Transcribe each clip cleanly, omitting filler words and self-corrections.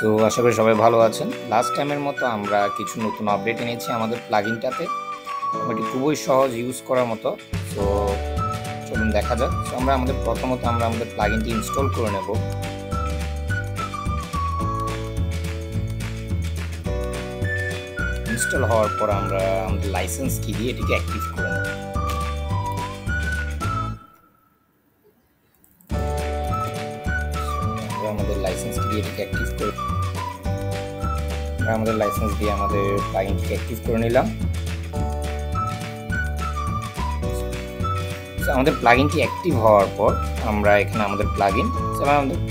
So আশা করি সবাই ভালো আছেন। লাস্ট টাইমের মতো আমরা কিছু নতুন আপডেট এনেছি আমাদের প্লাগইনটাতে। এটি খুবই সহজ ইউজ করার মতো। সো চলুন দেখা যাক। সো প্রথমত আমরা আমাদের প্লাগইনটি ইনস্টল করে নেব। ইনস্টল হওয়ার পর আমরা আমাদের লাইসেন্স কি দিয়ে এটিকে অ্যাক্টিভ করে নেব। আমাদের লাইসেন্স কি দিয়ে এটিকে অ্যাক্টিভ করে আমাদের লাইসেন্স দিয়ে আমাদের প্লাগইনটিকে অ্যাক্টিভ করে নিলাম। আমাদের প্লাগইনটি অ্যাক্টিভ হওয়ার পর আমরা এখানে আমাদের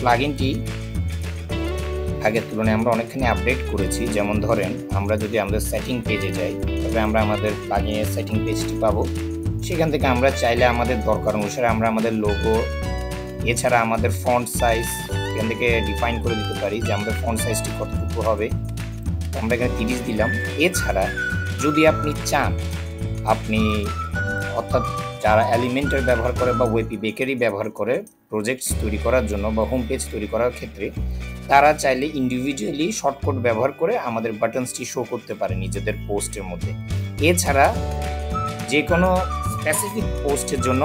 প্লাগইনটি আগের তুলনায় আমরা অনেকখানি আপডেট করেছি। যেমন ধরেন আমরা যদি আমাদের সেটিং পেজে যাই, তবে আমরা আমাদের প্লাগইনের সেটিং পেজটি পাবো। সেখান থেকে আমরা চাইলে আমাদের দরকার অনুসারে আমরা আমাদের লোগো, এছাড়া আমাদের ফন্ট সাইজ এখান থেকে ডিফাইন করে দিতে পারি যে আমাদের ফন্ট সাইজটি কতটুকু হবে। আমরা এখানে 30 দিলাম। এছাড়া যদি আপনি চান, আপনি অর্থাৎ যারা এলিমেন্টার ব্যবহার করে বা ওয়েবি বেকারি ব্যবহার করে প্রজেক্টস তৈরি করার জন্য বা হোম পেজ তৈরি করার ক্ষেত্রে, তারা চাইলে ইন্ডিভিজুয়ালি শর্টকাট ব্যবহার করে আমাদের বাটনসটি শো করতে পারে নিজেদের পোস্টের মধ্যে। এছাড়া যে কোনো স্পেসিফিক পোস্টের জন্য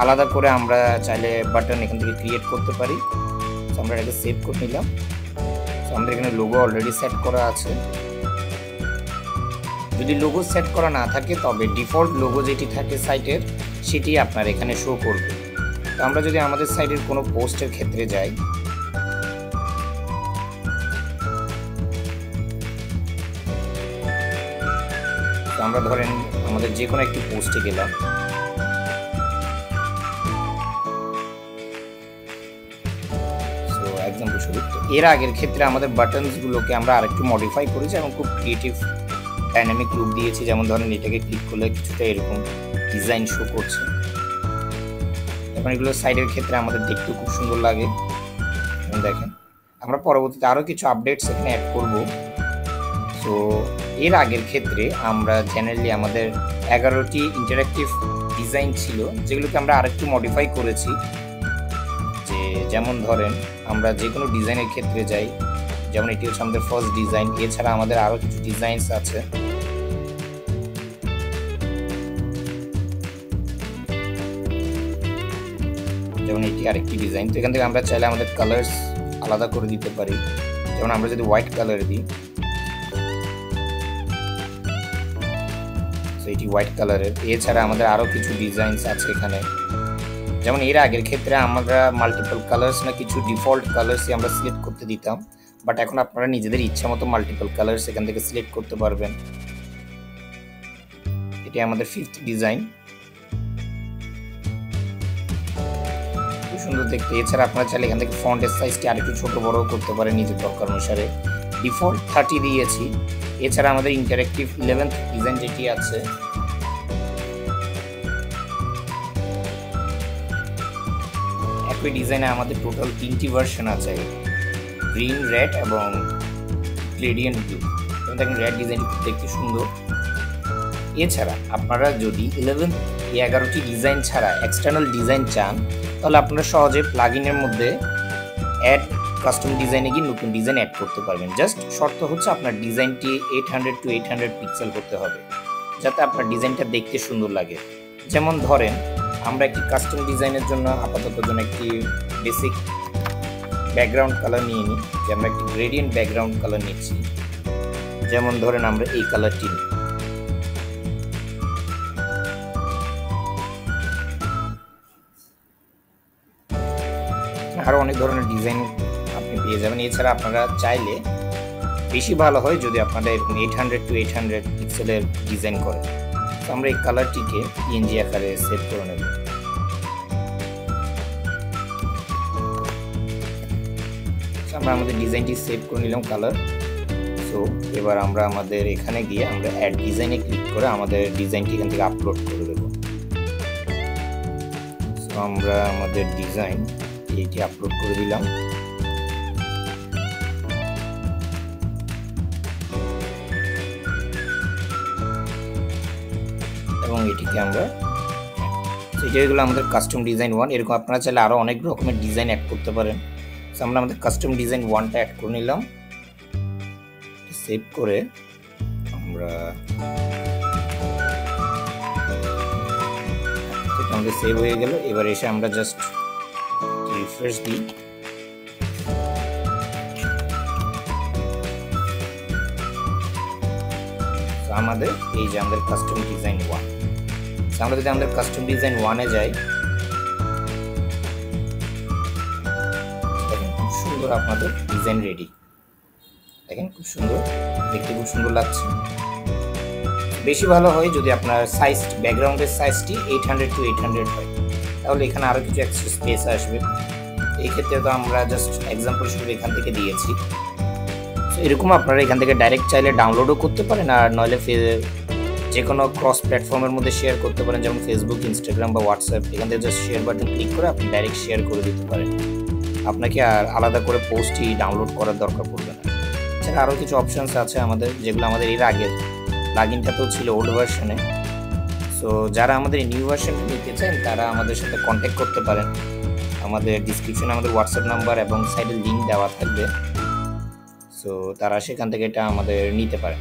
আলাদা করে আমরা চাইলে বাটন এখান থেকে ক্রিয়েট করতে পারি। আমরা এটাকে সেভ করে নিলাম। আমাদের এখানে লোগো অলরেডি সেট করা আছে। যদি লোগো সেট করা না থাকে, তবে ডিফল্ট লোগো যেটি থাকে সাইটের, সেটি আপনার এখানে শো করবে। তো আমরা যদি আমাদের সাইটের কোনো পোস্টের ক্ষেত্রে যাই, তো আমরা ধরেন আমাদের যে কোনো একটি পোস্টে গেলাম। এক্সাম্পল স্বরূপ, তো এর আগের ক্ষেত্রে আমাদের বাটনসগুলোকে আমরা আরেকটু মডিফাই করেছি এবং খুব ক্রিয়েটিভ ডাইনামিক লুক দিয়েছি। যেমন ধরেন এটাকে ক্লিক করলে কিছুটা এরকম ডিজাইন শো করছে। এখন এগুলো সাইডের ক্ষেত্রে আমাদের দেখতে খুব সুন্দর লাগে। দেখেন, আমরা পরবর্তীতে আরও কিছু আপডেটস এখানে অ্যাড করব। সো এর আগের ক্ষেত্রে আমরা জেনারেলি আমাদের 11টি ইন্টারঅ্যাক্টিভ ডিজাইন ছিল, যেগুলোকে আমরা আরেকটু মডিফাই করেছি। যেমন ধরেন আমরা যে কোনো ডিজাইনের ক্ষেত্রে যাই, যেমন এটি হচ্ছে আমাদের ফার্স্ট ডিজাইন। এছাড়া আমাদের আরও কিছু ডিজাইনস আছে। যেমন এটি আরেকটি ডিজাইন। তো এখান থেকে আমরা চাইলে আমাদের কালার্স আলাদা করে দিতে পারি। যেমন আমরা যদি হোয়াইট কালার দিই, তো এটি হোয়াইট কালারের। এছাড়া আমাদের আরও কিছু ডিজাইনস আছে এখানে। যেমন এর আগের ক্ষেত্রে আমরা মাল্টিপল কালার্স না কিছু ডিফল্ট কালার্সই আমরা সিলেক্ট করতে দিতাম, বাট এখন আপনারা নিজেদের ইচ্ছা মতো মাল্টিপল কালার্স এখান থেকে সিলেক্ট করতে পারবেন। এটি আমাদের 5th ডিজাইন, খুব সুন্দর দেখতে। এছাড়া আপনারা চাইলে এখান থেকে ফন্টের সাইজটি আরেকটু ছোট বড় করতে পারেন নিজের দরকার অনুসারে। ডিফল্ট 30 দিয়েছি। এছাড়া আমাদের ইন্টারঅ্যাক্টিভ 11th ডিজাইন যেটি আছে, একই ডিজাইনে আমাদের টোটাল 3টি ভার্সন আছে, গ্রিন, রেড এবং গ্রেডিয়েন্ট ব্লু। দেখেন রেড ডিজাইনটি দেখতে সুন্দর। এছাড়া আপনারা যদি 11টি ডিজাইন ছাড়া এক্সটার্নাল ডিজাইন চান, তাহলে আপনারা সহজে প্লাগইনের মধ্যে অ্যাড কাস্টম ডিজাইনে গিয়ে নতুন ডিজাইন অ্যাড করতে পারবেন। জাস্ট শর্ত হচ্ছে আপনার ডিজাইনটি 800 to 800 পিক্সেল করতে হবে, যাতে আপনার ডিজাইনটা দেখতে সুন্দর লাগে। যেমন ধরেন আমরা একটি কাস্টম ডিজাইনের জন্য আপাতত একটি বেসিক ব্যাকগ্রাউন্ড কালার নিয়ে নিই। যে আমরা একটি গ্রেডিয়েন্ট ব্যাকগ্রাউন্ড কালার নিচ্ছি। যেমন ধরেন আমরা এই কালারটি নিই। আরও অনেক ধরনের ডিজাইন আপনি পেয়ে যাবেন। এছাড়া আপনারা চাইলে বেশি ভালো হয় যদি আপনারা এরকম 800 to 800 পিক্সেলের ডিজাইন করেন। তো আমরা এই কালারটিকে PNG আকারে সেভ করে নেব। আমরা আমাদের ডিজাইনটি সেভ করে নিলাম কালার। সো এবার আমরা আমাদের এখানে গিয়ে আমরা অ্যাড ডিজাইনে ক্লিক করে আমাদের ডিজাইনটি এখান থেকে আপলোড করে দেব। সো আমরা আমাদের ডিজাইন এইটি আপলোড করে দিলাম। এবং এটিকে আমরা এগুলো আমাদের কাস্টম ডিজাইন 1। এরকম আপনারা চাইলে আরও অনেক রকমের ডিজাইন অ্যাড করতে পারেন। সো আমরা আমাদের কাস্টম ডিজাইন 1টা অ্যাড করে নিলাম। সেভ করে আমরা আমাদের সেভ হয়ে গেল। এবার এসে আমরা জাস্ট রিফ্রেশ দিই। আমাদের এই যে আমাদের কাস্টম ডিজাইন 1, আমরা যদি আমাদের কাস্টম ডিজাইন 1 এ যাই, দেখেন খুব সুন্দর আপনাদের ডিজাইন রেডি। দেখেন খুব সুন্দর, দেখতে খুব সুন্দর লাগছে। বেশি ভালো হয় যদি আপনার সাইজ, ব্যাকগ্রাউন্ডের সাইজটি 800 to 800 হয়, তাহলে এখানে আরো কিছু এক্সট্রা স্পেস আসবে। এই ক্ষেত্রে তো আমরা জাস্ট এক্সাম্পল হিসেবে এখান থেকে দিয়েছি। এরকম আপনারা এখান থেকে ডাইরেক্ট চাইলে ডাউনলোডও করতে পারেন, আর নইলে যে কোনো ক্রস প্ল্যাটফর্মের মধ্যে শেয়ার করতে পারেন, যেমন ফেসবুক, ইনস্টাগ্রাম বা হোয়াটসঅ্যাপ। এখান থেকে জাস্ট শেয়ার বাটন ক্লিক করে আপনি ডাইরেক্ট শেয়ার করে দিতে পারেন। আপনাকে আর আলাদা করে পোস্টই ডাউনলোড করার দরকার পড়বে না। এছাড়া আরও কিছু অপশানস আছে আমাদের, যেগুলো আমাদের এর আগের প্লাগইনটাতেও ছিল ওল্ড ভার্সনে। সো যারা আমাদের নিউ ভার্সন নিতে চান তারা আমাদের সাথে কন্ট্যাক্ট করতে পারেন। আমাদের ডিসক্রিপশনে আমাদের হোয়াটসঅ্যাপ নাম্বার এবং সাইডের লিঙ্ক দেওয়া থাকবে। সো তারা সেখান থেকে এটা আমাদের নিতে পারে।